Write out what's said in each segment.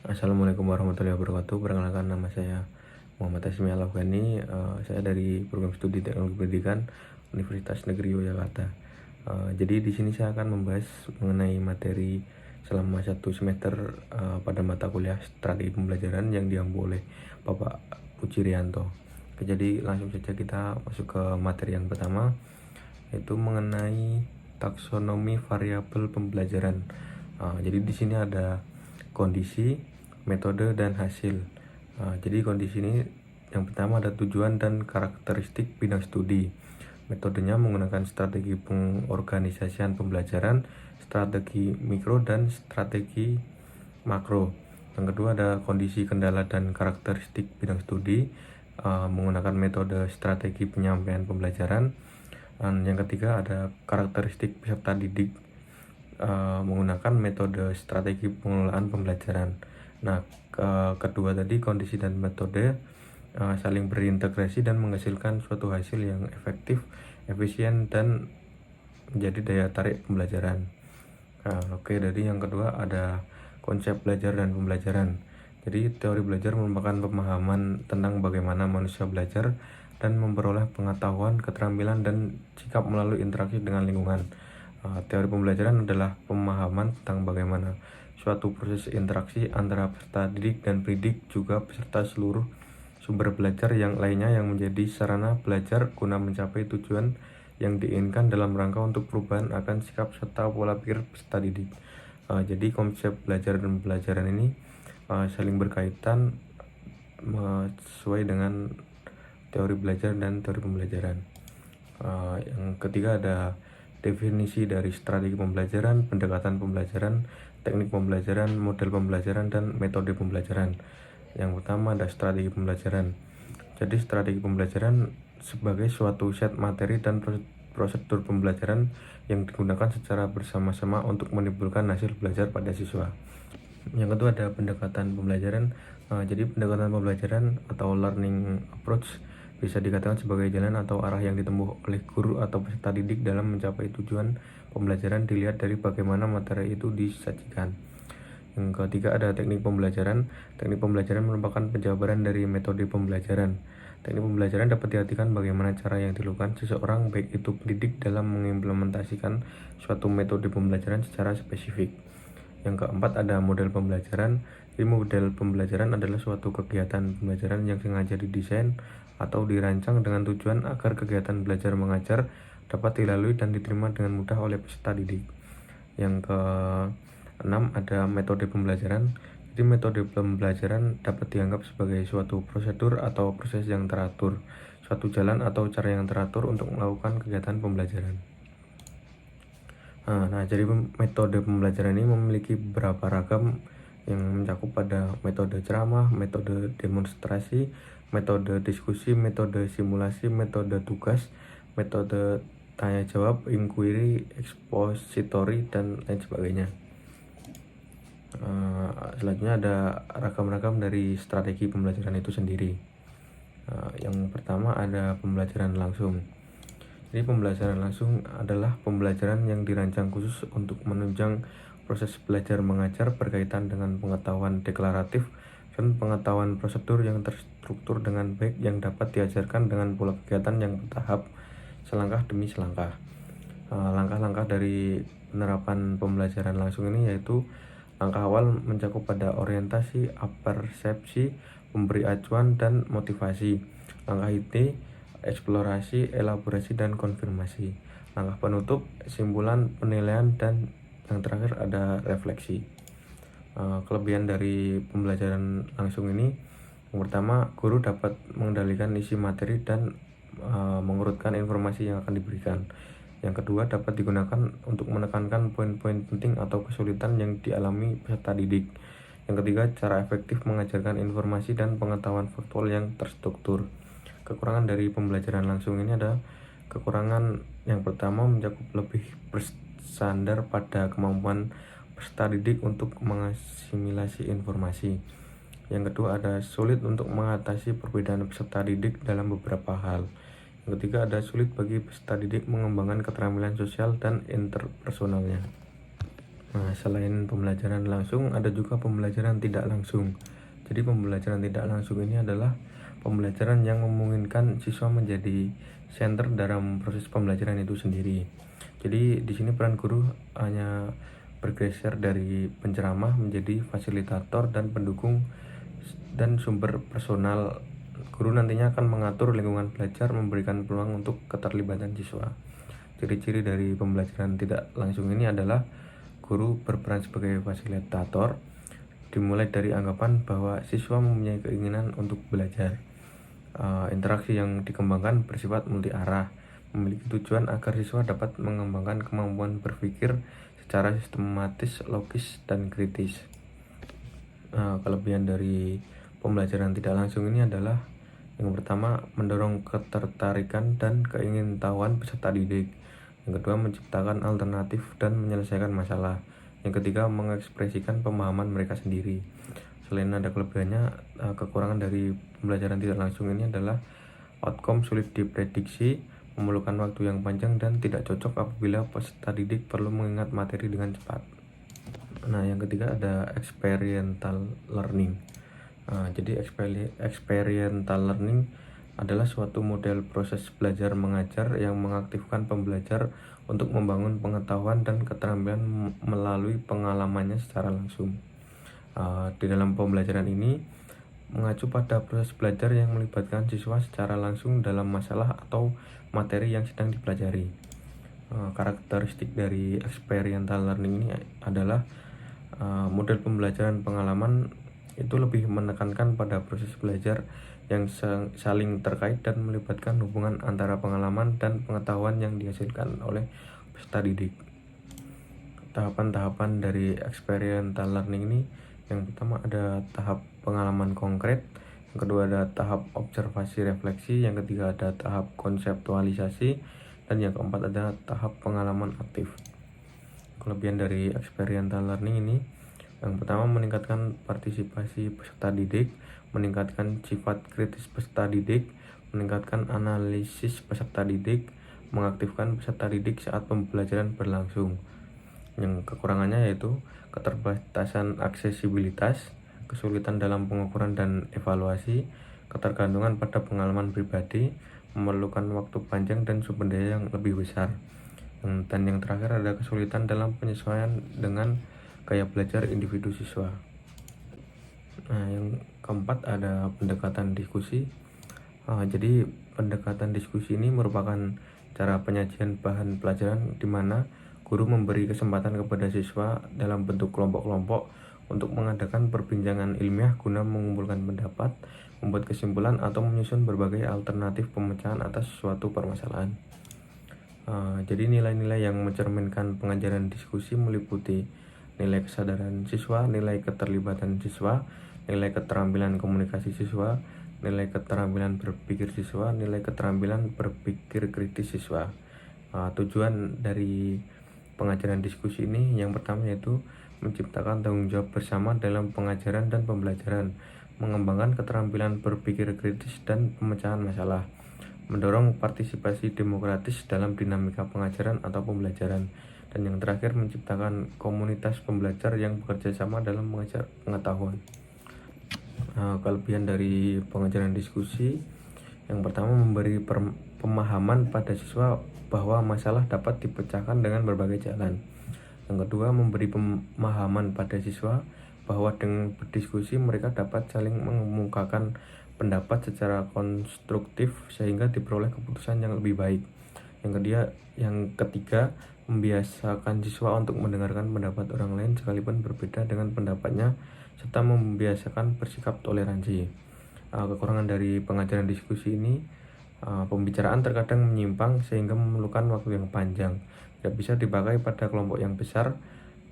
Assalamualaikum warahmatullahi wabarakatuh. Perkenalkan, nama saya Muhammad Hasmi Al-Afghani. Saya dari program studi Teknologi Pendidikan Universitas Negeri Yogyakarta. Jadi di sini saya akan membahas mengenai materi selama satu semester pada mata kuliah strategi pembelajaran yang diampu oleh Bapak Puji Rianto. Jadi langsung saja kita masuk ke materi yang pertama, yaitu mengenai taksonomi variabel pembelajaran. Jadi di sini ada kondisi, metode, dan hasil. Jadi kondisi ini yang pertama ada tujuan dan karakteristik bidang studi. Metodenya menggunakan strategi pengorganisasian pembelajaran, strategi mikro, dan strategi makro. Yang kedua ada kondisi, kendala, dan karakteristik bidang studi, menggunakan metode strategi penyampaian pembelajaran. Dan yang ketiga ada karakteristik peserta didik, menggunakan metode strategi pengelolaan pembelajaran. Nah, kedua tadi kondisi dan metode saling berintegrasi dan menghasilkan suatu hasil yang efektif, efisien, dan menjadi daya tarik pembelajaran. Jadi yang kedua ada konsep belajar dan pembelajaran. Jadi teori belajar merupakan pemahaman tentang bagaimana manusia belajar dan memperoleh pengetahuan, keterampilan, dan sikap melalui interaksi dengan lingkungan. Teori pembelajaran adalah pemahaman tentang bagaimana suatu proses interaksi antara peserta didik dan pendidik, juga peserta seluruh sumber belajar yang lainnya yang menjadi sarana belajar guna mencapai tujuan yang diinginkan dalam rangka untuk perubahan akan sikap serta pola pikir peserta didik. Jadi konsep belajar dan pembelajaran ini saling berkaitan sesuai dengan teori belajar dan teori pembelajaran. Yang ketiga ada definisi dari strategi pembelajaran, pendekatan pembelajaran, teknik pembelajaran, model pembelajaran, dan metode pembelajaran. Yang pertama ada strategi pembelajaran. Jadi strategi pembelajaran sebagai suatu set materi dan prosedur pembelajaran yang digunakan secara bersama-sama untuk menimbulkan hasil belajar pada siswa. Yang kedua ada pendekatan pembelajaran. Jadi pendekatan pembelajaran atau learning approach bisa dikatakan sebagai jalan atau arah yang ditempuh oleh guru atau peserta didik dalam mencapai tujuan pembelajaran dilihat dari bagaimana materi itu disajikan. Yang ketiga ada teknik pembelajaran. Teknik pembelajaran merupakan penjabaran dari metode pembelajaran. Teknik pembelajaran dapat diartikan bagaimana cara yang dilakukan seseorang, baik itu pendidik, dalam mengimplementasikan suatu metode pembelajaran secara spesifik. Yang keempat ada model pembelajaran. Jadi model pembelajaran adalah suatu kegiatan pembelajaran yang sengaja didesain atau dirancang dengan tujuan agar kegiatan belajar mengajar dapat dilalui dan diterima dengan mudah oleh peserta didik. Yang keenam ada metode pembelajaran. Jadi metode pembelajaran dapat dianggap sebagai suatu prosedur atau proses yang teratur, suatu jalan atau cara yang teratur untuk melakukan kegiatan pembelajaran. Jadi metode pembelajaran ini memiliki beberapa ragam yang mencakup pada metode ceramah, metode demonstrasi, metode diskusi, metode simulasi, metode tugas, metode tanya jawab, inquiry, expository, dan lain sebagainya. Selanjutnya ada ragam-ragam dari strategi pembelajaran itu sendiri. Yang pertama ada pembelajaran langsung. Jadi pembelajaran langsung adalah pembelajaran yang dirancang khusus untuk menunjang proses belajar mengajar berkaitan dengan pengetahuan deklaratif dan pengetahuan prosedur yang terstruktur dengan baik yang dapat diajarkan dengan pola kegiatan yang bertahap, selangkah demi selangkah. Langkah-langkah dari penerapan pembelajaran langsung ini yaitu langkah awal mencakup pada orientasi, persepsi, memberi acuan, dan motivasi. Langkah IT, eksplorasi, elaborasi, dan konfirmasi. Langkah penutup, kesimpulan, penilaian, dan yang terakhir ada refleksi. Kelebihan dari pembelajaran langsung ini, yang pertama, guru dapat mengendalikan isi materi dan mengurutkan informasi yang akan diberikan. Yang kedua, dapat digunakan untuk menekankan poin-poin penting atau kesulitan yang dialami peserta didik. Yang ketiga, cara efektif mengajarkan informasi dan pengetahuan faktual yang terstruktur. Kekurangan dari pembelajaran langsung ini ada kekurangan yang pertama mencakup lebih bersandar pada kemampuan peserta didik untuk mengasimilasi informasi. Yang kedua ada sulit untuk mengatasi perbedaan peserta didik dalam beberapa hal. Yang ketiga ada sulit bagi peserta didik mengembangkan keterampilan sosial dan interpersonalnya. Nah, selain pembelajaran langsung, ada juga pembelajaran tidak langsung. Jadi pembelajaran tidak langsung ini adalah pembelajaran yang memungkinkan siswa menjadi center dalam proses pembelajaran itu sendiri. Jadi di sini peran guru hanya bergeser dari penceramah menjadi fasilitator dan pendukung dan sumber personal. Guru nantinya akan mengatur lingkungan belajar, memberikan peluang untuk keterlibatan siswa. Ciri-ciri dari pembelajaran tidak langsung ini adalah guru berperan sebagai fasilitator, dimulai dari anggapan bahwa siswa mempunyai keinginan untuk belajar. Interaksi yang dikembangkan bersifat multi arah, memiliki tujuan agar siswa dapat mengembangkan kemampuan berpikir secara sistematis, logis, dan kritis. Kelebihan dari pembelajaran tidak langsung ini adalah yang pertama, mendorong ketertarikan dan keingintahuan peserta didik. Yang kedua, menciptakan alternatif dan menyelesaikan masalah. Yang ketiga, mengekspresikan pemahaman mereka sendiri. Selain ada kelebihannya, kekurangan dari pembelajaran tidak langsung ini adalah outcome sulit diprediksi, memerlukan waktu yang panjang, dan tidak cocok apabila peserta didik perlu mengingat materi dengan cepat. Nah, yang ketiga ada experiential learning. Jadi experiential learning adalah suatu model proses belajar mengajar yang mengaktifkan pembelajar untuk membangun pengetahuan dan keterampilan melalui pengalamannya secara langsung. Di dalam pembelajaran ini mengacu pada proses belajar yang melibatkan siswa secara langsung dalam masalah atau materi yang sedang dipelajari. Karakteristik dari experiential learning ini adalah model pembelajaran pengalaman itu lebih menekankan pada proses belajar yang saling terkait dan melibatkan hubungan antara pengalaman dan pengetahuan yang dihasilkan oleh peserta didik. Tahapan-tahapan dari experiential learning ini, yang pertama ada tahap pengalaman konkret, yang kedua ada tahap observasi refleksi, yang ketiga ada tahap konseptualisasi, dan yang keempat ada tahap pengalaman aktif. Kelebihan dari experiential learning ini, yang pertama meningkatkan partisipasi peserta didik, meningkatkan sifat kritis peserta didik, meningkatkan analisis peserta didik, mengaktifkan peserta didik saat pembelajaran berlangsung. Yang kekurangannya yaitu keterbatasan aksesibilitas, kesulitan dalam pengukuran dan evaluasi, ketergantungan pada pengalaman pribadi, memerlukan waktu panjang dan sumber daya yang lebih besar. Dan yang terakhir ada kesulitan dalam penyesuaian dengan gaya belajar individu siswa. Nah, yang keempat ada pendekatan diskusi. Jadi pendekatan diskusi ini merupakan cara penyajian bahan pelajaran di mana guru memberi kesempatan kepada siswa dalam bentuk kelompok-kelompok untuk mengadakan perbincangan ilmiah guna mengumpulkan pendapat, membuat kesimpulan, atau menyusun berbagai alternatif pemecahan atas suatu permasalahan. Jadi nilai-nilai yang mencerminkan pengajaran diskusi meliputi nilai kesadaran siswa, nilai keterlibatan siswa, nilai keterampilan komunikasi siswa, nilai keterampilan berpikir siswa, nilai keterampilan berpikir kritis siswa. Tujuan dari pengajaran diskusi ini yang pertama yaitu menciptakan tanggung jawab bersama dalam pengajaran dan pembelajaran, mengembangkan keterampilan berpikir kritis dan pemecahan masalah, mendorong partisipasi demokratis dalam dinamika pengajaran atau pembelajaran, dan yang terakhir menciptakan komunitas pembelajar yang bekerja sama dalam mengajar pengetahuan. Kelebihan dari pengajaran diskusi, yang pertama memberi pemahaman pada siswa bahwa masalah dapat dipecahkan dengan berbagai jalan. Yang kedua, memberi pemahaman pada siswa bahwa dengan berdiskusi mereka dapat saling mengemukakan pendapat secara konstruktif sehingga diperoleh keputusan yang lebih baik. Yang ketiga, membiasakan siswa untuk mendengarkan pendapat orang lain sekalipun berbeda dengan pendapatnya, serta membiasakan bersikap toleransi. Kekurangan dari pengajaran diskusi ini, pembicaraan terkadang menyimpang sehingga memerlukan waktu yang panjang, tidak bisa dipakai pada kelompok yang besar,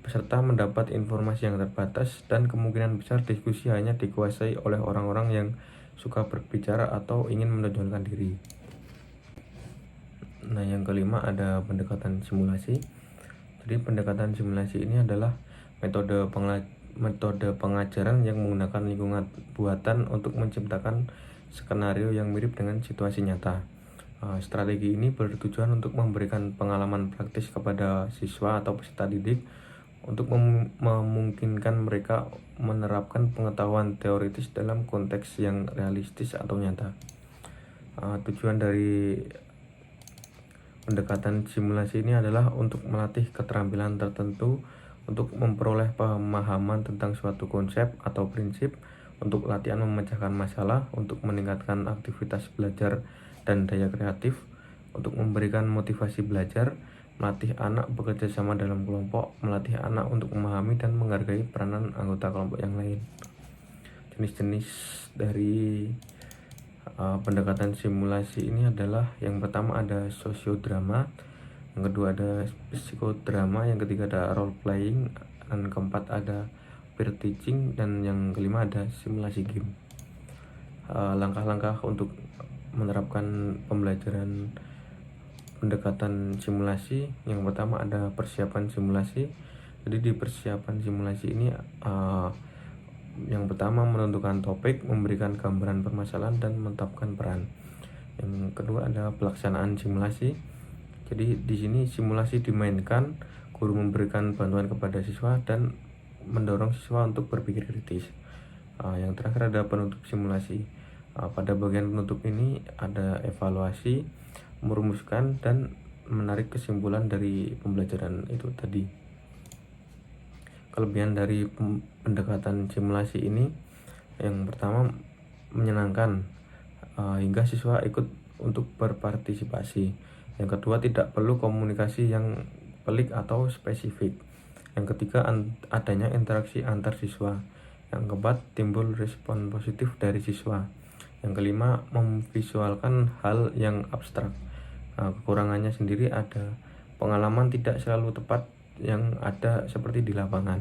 peserta mendapat informasi yang terbatas, dan kemungkinan besar diskusi hanya dikuasai oleh orang-orang yang suka berbicara atau ingin menonjolkan diri. Nah, yang kelima ada pendekatan simulasi. Jadi pendekatan simulasi ini adalah metode pengajaran yang menggunakan lingkungan buatan untuk menciptakan skenario yang mirip dengan situasi nyata. Strategi ini bertujuan untuk memberikan pengalaman praktis kepada siswa atau peserta didik untuk memungkinkan mereka menerapkan pengetahuan teoritis dalam konteks yang realistis atau nyata. Tujuan dari pendekatan simulasi ini adalah untuk melatih keterampilan tertentu untuk memperoleh pemahaman tentang suatu konsep atau prinsip, untuk latihan memecahkan masalah, untuk meningkatkan aktivitas belajar dan daya kreatif, untuk memberikan motivasi belajar, melatih anak bekerja sama dalam kelompok, melatih anak untuk memahami dan menghargai peranan anggota kelompok yang lain. Jenis-jenis dari pendekatan simulasi ini adalah, yang pertama ada sosiodrama, yang kedua ada psikodrama, yang ketiga ada role playing, dan keempat ada peer teaching, dan yang kelima ada simulasi game. Langkah-langkah untuk menerapkan pembelajaran pendekatan simulasi, yang pertama ada persiapan simulasi. Jadi di persiapan simulasi ini yang pertama menentukan topik, memberikan gambaran permasalahan, dan menetapkan peran. Yang kedua ada pelaksanaan simulasi. Jadi di sini simulasi dimainkan, guru memberikan bantuan kepada siswa dan mendorong siswa untuk berpikir kritis. Yang terakhir ada penutup simulasi. Pada bagian penutup ini ada evaluasi, merumuskan dan menarik kesimpulan dari pembelajaran itu tadi. Kelebihan dari pendekatan simulasi ini, yang pertama menyenangkan, hingga siswa ikut untuk berpartisipasi. Yang kedua tidak perlu komunikasi yang pelik atau spesifik. Yang ketiga adanya interaksi antar siswa. Yang keempat timbul respon positif dari siswa. Yang kelima memvisualkan hal yang abstrak. Kekurangannya sendiri ada pengalaman tidak selalu tepat yang ada seperti di lapangan.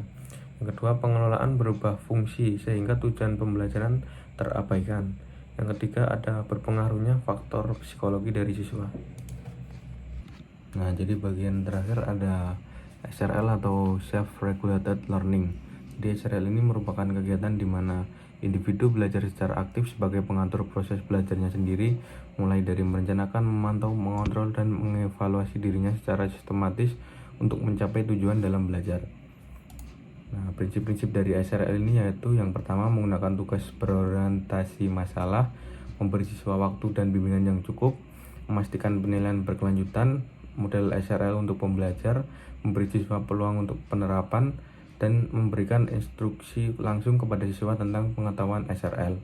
Yang kedua pengelolaan berubah fungsi sehingga tujuan pembelajaran terabaikan. Yang ketiga ada berpengaruhnya faktor psikologi dari siswa. Nah, jadi bagian terakhir ada SRL atau Self-Regulated Learning. Jadi SRL ini merupakan kegiatan di mana individu belajar secara aktif sebagai pengatur proses belajarnya sendiri, mulai dari merencanakan, memantau, mengontrol, dan mengevaluasi dirinya secara sistematis untuk mencapai tujuan dalam belajar. Nah, prinsip-prinsip dari SRL ini yaitu, yang pertama menggunakan tugas berorientasi masalah, memberi siswa waktu dan bimbingan yang cukup, memastikan penilaian berkelanjutan, model SRL untuk pembelajar, memberi siswa peluang untuk penerapan, dan memberikan instruksi langsung kepada siswa tentang pengetahuan SRL.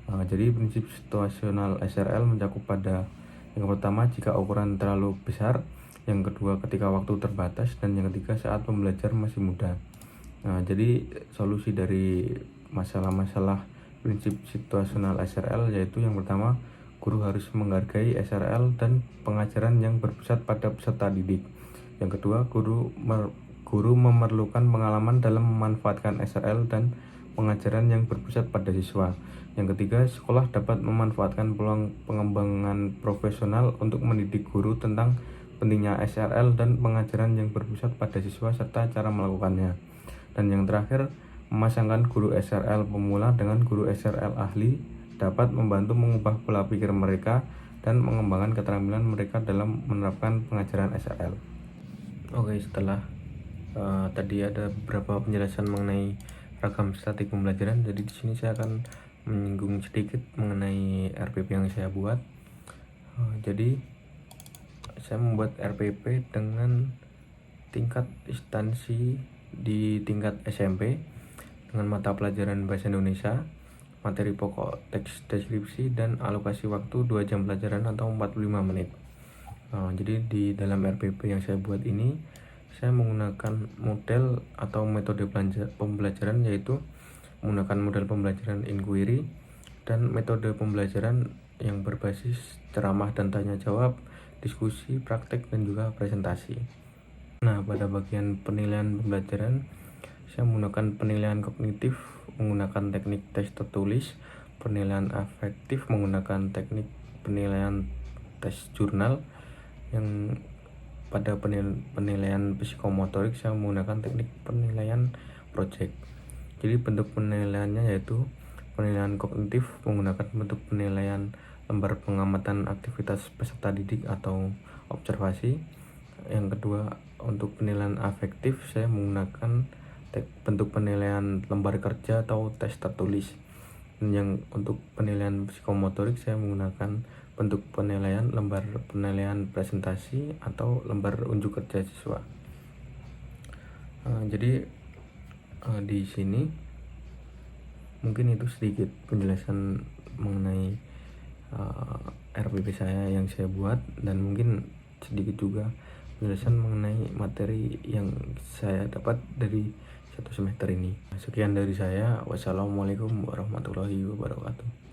Jadi prinsip situasional SRL mencakup pada, yang pertama jika ukuran terlalu besar, yang kedua ketika waktu terbatas, dan yang ketiga saat pembelajar masih muda. Jadi solusi dari masalah-masalah prinsip situasional SRL yaitu, yang pertama guru harus menghargai SRL dan pengajaran yang berpusat pada peserta didik. Yang kedua guru memerlukan pengalaman dalam memanfaatkan SRL dan pengajaran yang berpusat pada siswa. Yang ketiga, sekolah dapat memanfaatkan peluang pengembangan profesional untuk mendidik guru tentang pentingnya SRL dan pengajaran yang berpusat pada siswa serta cara melakukannya. Dan yang terakhir, memasangkan guru SRL pemula dengan guru SRL ahli dapat membantu mengubah pola pikir mereka dan mengembangkan keterampilan mereka dalam menerapkan pengajaran SRL. Oke, setelah tadi ada beberapa penjelasan mengenai ragam strategi pembelajaran. Jadi di sini saya akan menyinggung sedikit mengenai RPP yang saya buat. Jadi saya membuat RPP dengan tingkat instansi di tingkat SMP dengan mata pelajaran bahasa Indonesia, materi pokok, teks deskripsi, dan alokasi waktu 2 jam pelajaran atau 45 menit. Jadi di dalam RPP yang saya buat ini, saya menggunakan model atau metode pembelajaran, yaitu menggunakan model pembelajaran inquiry dan metode pembelajaran yang berbasis ceramah dan tanya jawab, diskusi, praktek, dan juga presentasi. Nah, pada bagian penilaian pembelajaran, saya menggunakan penilaian kognitif menggunakan teknik tes tertulis, penilaian afektif menggunakan teknik penilaian tes jurnal, yang pada penilaian psikomotorik saya menggunakan teknik penilaian project. Jadi bentuk penilaiannya yaitu penilaian kognitif menggunakan bentuk penilaian lembar pengamatan aktivitas peserta didik atau observasi. yang kedua, untuk penilaian afektif saya menggunakan bentuk penilaian lembar kerja atau tes tertulis. Dan yang untuk penilaian psikomotorik saya menggunakan bentuk penilaian lembar penilaian presentasi atau lembar unjuk kerja siswa. Jadi di sini mungkin itu sedikit penjelasan mengenai RPP saya yang saya buat, dan mungkin sedikit juga penjelasan mengenai materi yang saya dapat dari satu semester ini. Sekian dari saya. Wassalamualaikum warahmatullahi wabarakatuh.